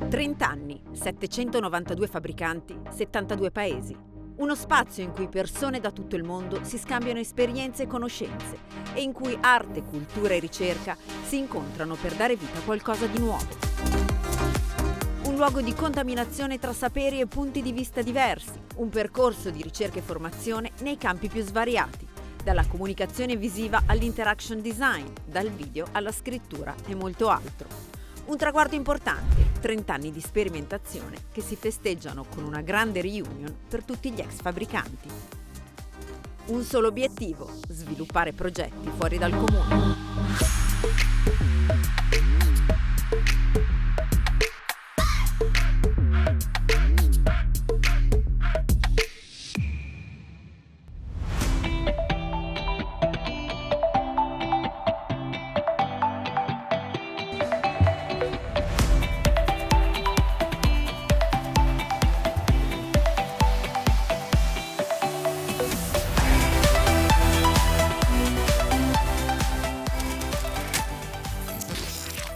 30 anni, 792 fabbricanti, 72 paesi. Uno spazio in cui persone da tutto il mondo si scambiano esperienze e conoscenze e in cui arte, cultura e ricerca si incontrano per dare vita a qualcosa di nuovo. Un luogo di contaminazione tra saperi e punti di vista diversi, un percorso di ricerca e formazione nei campi più svariati, dalla comunicazione visiva all'interaction design, dal video alla scrittura e molto altro. Un traguardo importante, 30 anni di sperimentazione che si festeggiano con una grande reunion per tutti gli ex fabbricanti. Un solo obiettivo, sviluppare progetti fuori dal comune.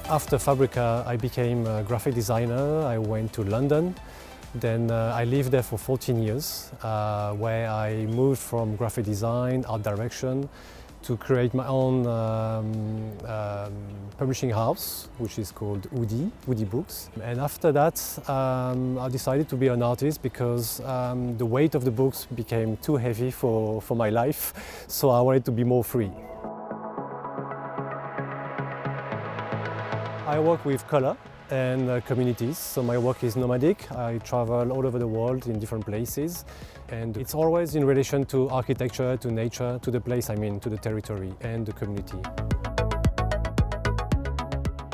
After Fabrica, I became a graphic designer. I went to London. Then I lived there for 14 years, where I moved from graphic design, art direction, to create my own publishing house, which is called Woody Books. And after that, I decided to be an artist because the weight of the books became too heavy for my life, so I wanted to be more free. I work with color and communities, so my work is nomadic. I travel all over the world in different places, and it's always in relation to architecture, to nature, to the place I'm in, to the territory and the community.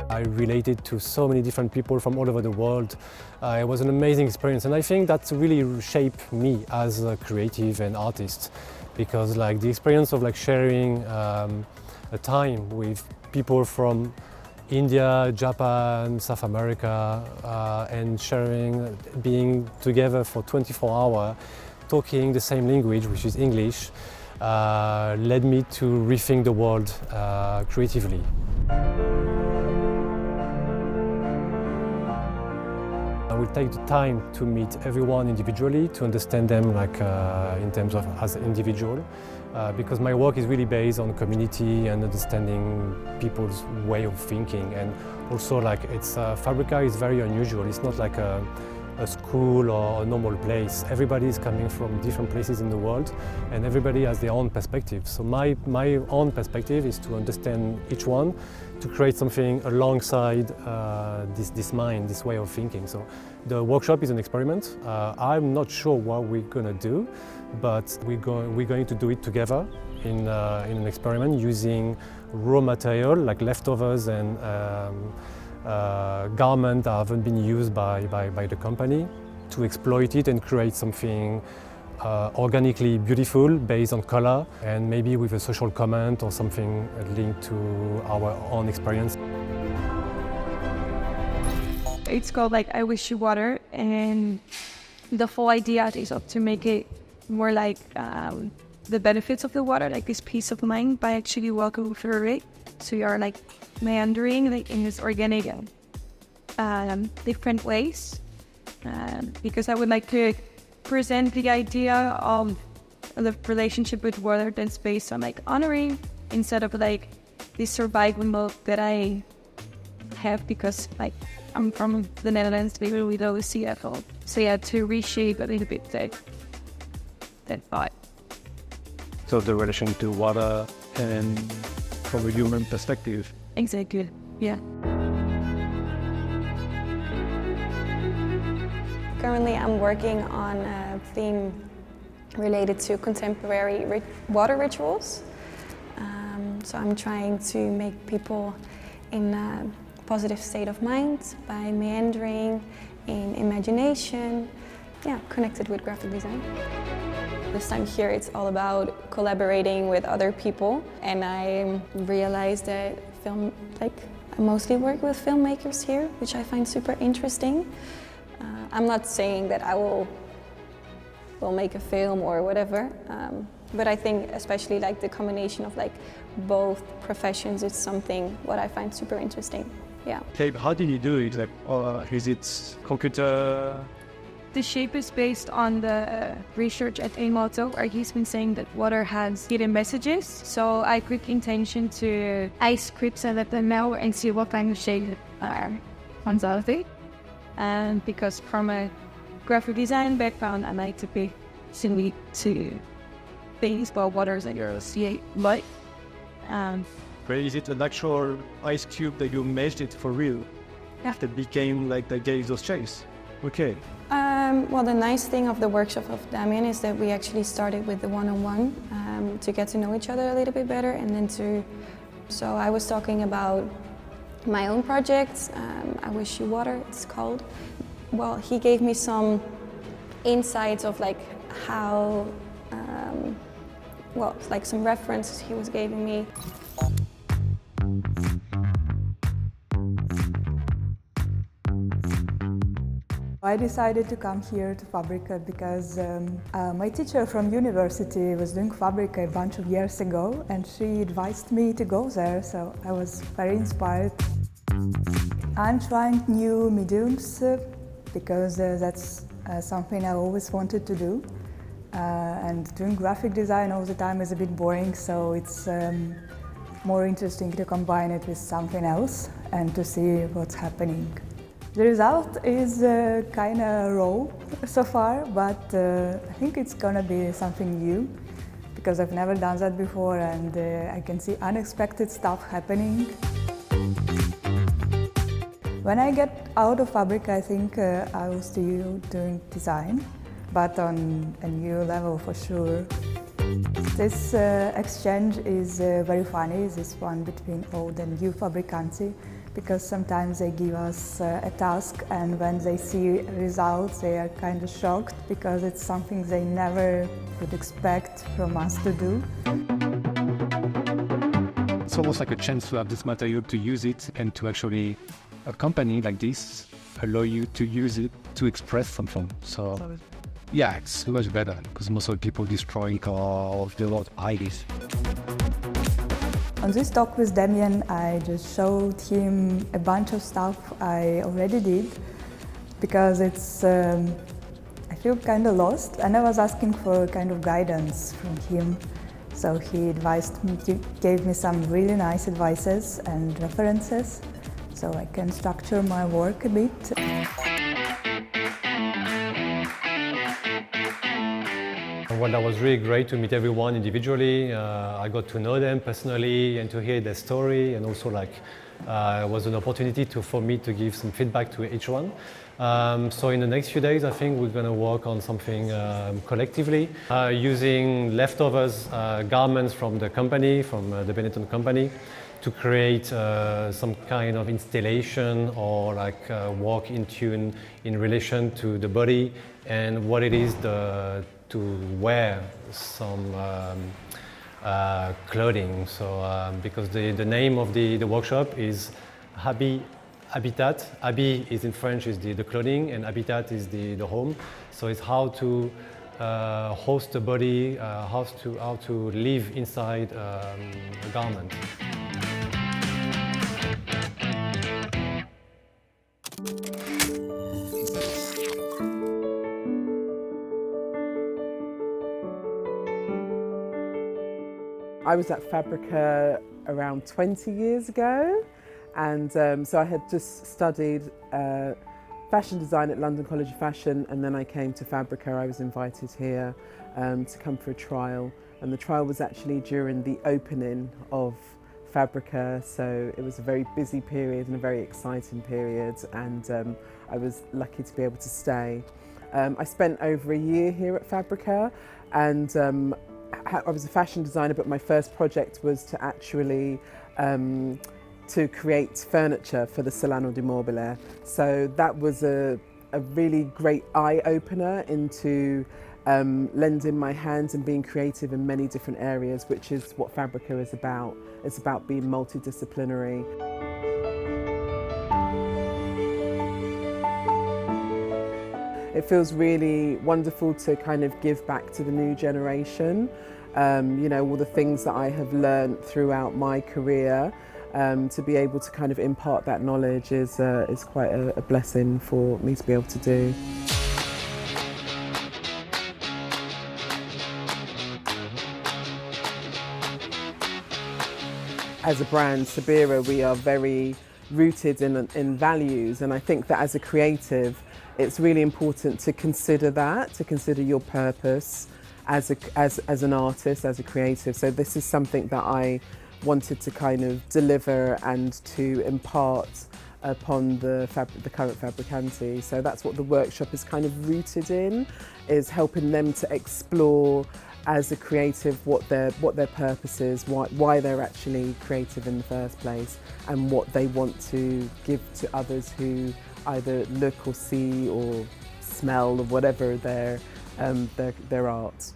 I related to so many different people from all over the world. It was an amazing experience, and I think that really shaped me as a creative and artist, because like the experience of like sharing a time with people from India, Japan, South America, and sharing, being together for 24 hours, talking the same language, which is English, led me to rethink the world creatively. I will take the time to meet everyone individually, to understand them like in terms of as an individual, because my work is really based on community and understanding people's way of thinking, and also like it's Fabrica is very unusual. It's not like a school or a normal place. Everybody is coming from different places in the world, and everybody has their own perspective. So my own perspective is to understand each one, to create something alongside this mind, this way of thinking. So the workshop is an experiment. I'm not sure what we're gonna do, but we're going to do it together in an experiment using raw material like leftovers and garment that haven't been used by the company, to exploit it and create something organically beautiful based on color and maybe with a social comment or something linked to our own experience. It's called like I Wish You Water, and the whole idea is to make it more like the benefits of the water, like this peace of mind by actually walking through it. So you are like meandering like in this organic different ways, because I would like to present the idea of the relationship with water that's based on like honoring instead of like this survival mode that I have, because like I'm from the Netherlands, maybe we don't see at all. So yeah, to reshape a little bit that thought. So the relation to water and from a human perspective. Exactly, yeah. Currently I'm working on a theme related to contemporary water rituals. So I'm trying to make people in a positive state of mind by meandering in imagination, connected with graphic design. This time here it's all about collaborating with other people, and I realized that I mostly work with filmmakers here, which I find super interesting. I'm not saying that I will make a film or whatever, but I think especially like the combination of like both professions is something what I find super interesting. Yeah. Okay, how did you do it? Like, is it computer? The shape is based on the research at Emoto, where he's been saying that water has hidden messages. So I put intention to ice scripts and let them know and see what kind of shape comes out of it. And because from a graphic design background, I like to be silly to things about waters and see light. But is it an actual ice cube that you measured it for real? Yeah. That became like that gave those shapes. Okay. Well, the nice thing of the workshop of Damien is that we actually started with the one-on-one to get to know each other a little bit better, and then so I was talking about my own project, I Wish You Water, it's called. Well, he gave me some insights of like how, like some references he was giving me. I decided to come here to Fabrica because my teacher from university was doing Fabrica a bunch of years ago, and she advised me to go there, so I was very inspired. I'm trying new mediums because that's something I always wanted to do, and doing graphic design all the time is a bit boring, so it's more interesting to combine it with something else and to see what's happening. The result is kind of raw so far, but I think it's gonna be something new because I've never done that before, and I can see unexpected stuff happening. When I get out of Fabrica, I think I will still doing design, but on a new level for sure. This exchange is very funny, this one between old and new fabricanti, because sometimes they give us a task, and when they see results they are kind of shocked because it's something they never would expect from us to do. It's almost like a chance to have this material to use it, and to actually, a company like this allow you to use it to express something. So yeah, it's much better because most of the people destroy or they don't hide it. On this talk with Damien, I just showed him a bunch of stuff I already did because it's, I feel kind of lost, and I was asking for kind of guidance from him. So he advised me, gave me some really nice advices and references so I can structure my work a bit. Well, that was really great to meet everyone individually. I got to know them personally and to hear their story, and also it was an opportunity for me to give some feedback to each one. So in the next few days, I think we're going to work on something collectively, using leftovers garments from the company, from the Benetton company, to create some kind of installation or work in tune in relation to the body and what it is to wear some clothing. So because the name of the workshop is Habitat. Habi is in French is the clothing, and habitat is the home. So it's how to host the body, how to live inside a garment. I was at Fabrica around 20 years ago, and so I had just studied fashion design at London College of Fashion, and then I came to Fabrica. I was invited here to come for a trial, and the trial was actually during the opening of Fabrica, so it was a very busy period and a very exciting period, and I was lucky to be able to stay. I spent over a year here at Fabrica, and I was a fashion designer, but my first project was to actually to create furniture for the Salone du Mobile. So that was a really great eye-opener into lending my hands and being creative in many different areas, which is what Fabrica is about. It's about being multidisciplinary. It feels really wonderful to kind of give back to the new generation. You know, all the things that I have learned throughout my career, to be able to kind of impart that knowledge is quite a blessing for me to be able to do. As a brand, Sabira, we are very rooted in values, and I think that as a creative, it's really important to consider that, to consider your purpose as an artist, as a creative. So this is something that I wanted to kind of deliver and to impart upon the current fabricanti. So that's what the workshop is kind of rooted in, is helping them to explore as a creative what their purpose is, why they're actually creative in the first place, and what they want to give to others who either look or see or smell or whatever their art.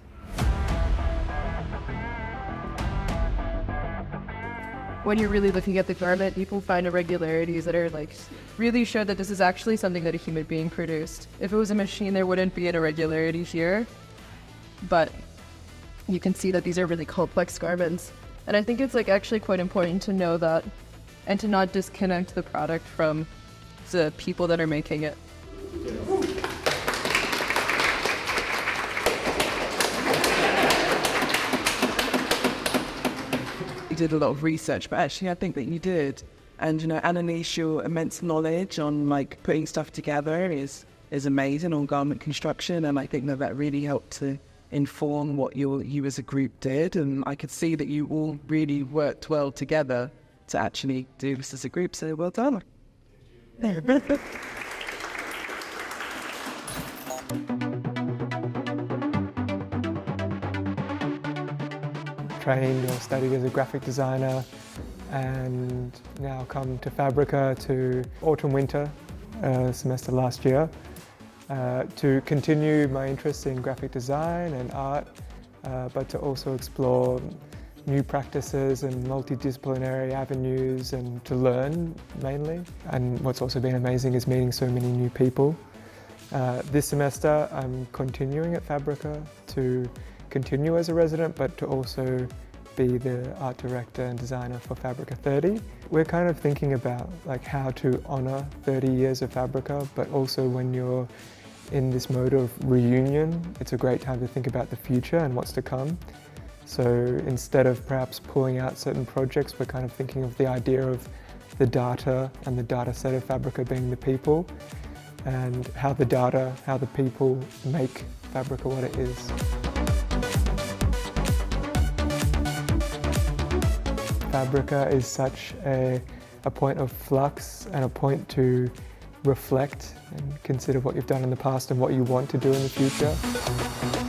When you're really looking at the garment, you can find irregularities that are like really show that this is actually something that a human being produced. If it was a machine, there wouldn't be an irregularity here, but you can see that these are really complex garments. And I think it's like actually quite important to know that and to not disconnect the product from the people that are making it. You did a lot of research, but actually I think that you did. And you know, Annalise, your immense knowledge on like putting stuff together is amazing on garment construction, and I think that really helped to inform what you as a group did, and I could see that you all really worked well together to actually do this as a group, so well done. Trained or studied as a graphic designer, and now come to Fabrica to autumn-winter semester last year to continue my interest in graphic design and art, but to also explore new practices and multidisciplinary avenues and to learn mainly. And what's also been amazing is meeting so many new people. This semester I'm continuing at Fabrica to continue as a resident, but to also be the art director and designer for Fabrica 30. We're kind of thinking about like how to honor 30 years of Fabrica, but also when you're in this mode of reunion, it's a great time to think about the future and what's to come. So instead of perhaps pulling out certain projects, we're kind of thinking of the idea of the data and the data set of Fabrica being the people, and how the people make Fabrica what it is. Fabrica is such a point of flux and a point to reflect and consider what you've done in the past and what you want to do in the future.